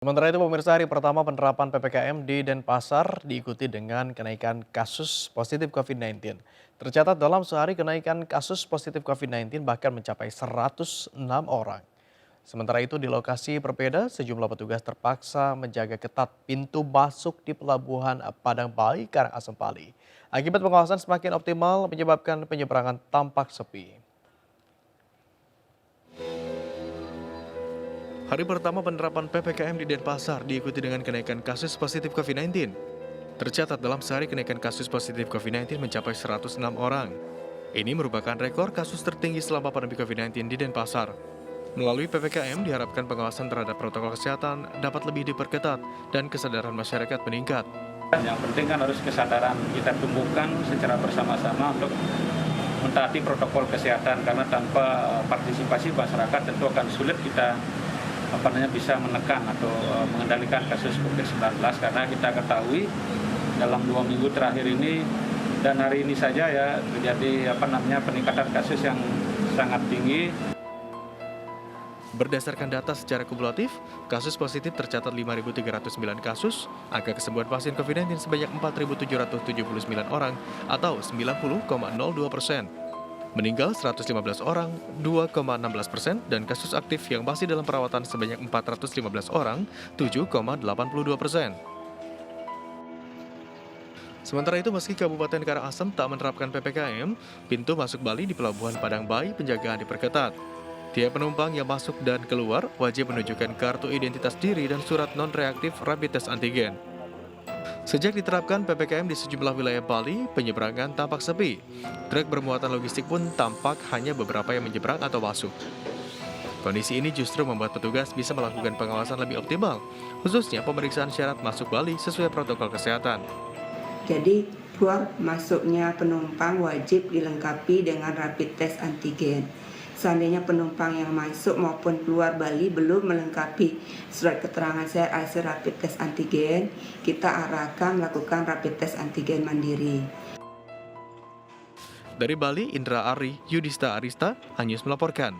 Sementara itu pemirsa, hari pertama penerapan PPKM di Denpasar diikuti dengan kenaikan kasus positif COVID-19. Tercatat dalam sehari kenaikan kasus positif COVID-19 bahkan mencapai 106 orang. Sementara itu di lokasi berbeda, sejumlah petugas terpaksa menjaga ketat pintu masuk di Pelabuhan Padang Bayi, Karangasem, Bali. Akibat pengawasan semakin optimal menyebabkan penyeberangan tampak sepi. Hari pertama penerapan PPKM di Denpasar diikuti dengan kenaikan kasus positif COVID-19. Tercatat dalam sehari kenaikan kasus positif COVID-19 mencapai 106 orang. Ini merupakan rekor kasus tertinggi selama pandemi COVID-19 di Denpasar. Melalui PPKM diharapkan pengawasan terhadap protokol kesehatan dapat lebih diperketat dan kesadaran masyarakat meningkat. Yang penting kan harus kesadaran kita tumbuhkan secara bersama-sama untuk mentaati protokol kesehatan, karena tanpa partisipasi masyarakat tentu akan sulit kita bisa menekan atau mengendalikan kasus COVID-19, karena kita ketahui dalam 2 minggu terakhir ini dan hari ini saja ya terjadi peningkatan kasus yang sangat tinggi. Berdasarkan data secara kumulatif, kasus positif tercatat 5.309 kasus, angka kesembuhan pasien COVID-19 sebanyak 4.779 orang atau 90,02%. Meninggal 115 orang, 2,16%, dan kasus aktif yang masih dalam perawatan sebanyak 415 orang, 7,82%. Sementara itu, meski Kabupaten Karangasem tak menerapkan PPKM, pintu masuk Bali di Pelabuhan Padang Bayi penjagaan diperketat. Tiap penumpang yang masuk dan keluar wajib menunjukkan kartu identitas diri dan surat non-reaktif rapid test antigen. Sejak diterapkan PPKM di sejumlah wilayah Bali, penyeberangan tampak sepi. Truk bermuatan logistik pun tampak hanya beberapa yang menyeberang atau masuk. Kondisi ini justru membuat petugas bisa melakukan pengawasan lebih optimal, khususnya pemeriksaan syarat masuk Bali sesuai protokol kesehatan. Jadi, keluar masuknya penumpang wajib dilengkapi dengan rapid test antigen. Seandainya penumpang yang masuk maupun keluar Bali belum melengkapi surat keterangan sehat hasil rapid test antigen, kita arahkan melakukan rapid test antigen mandiri. Dari Bali, Indra Ari, Yudhista Arista, Hanyus melaporkan.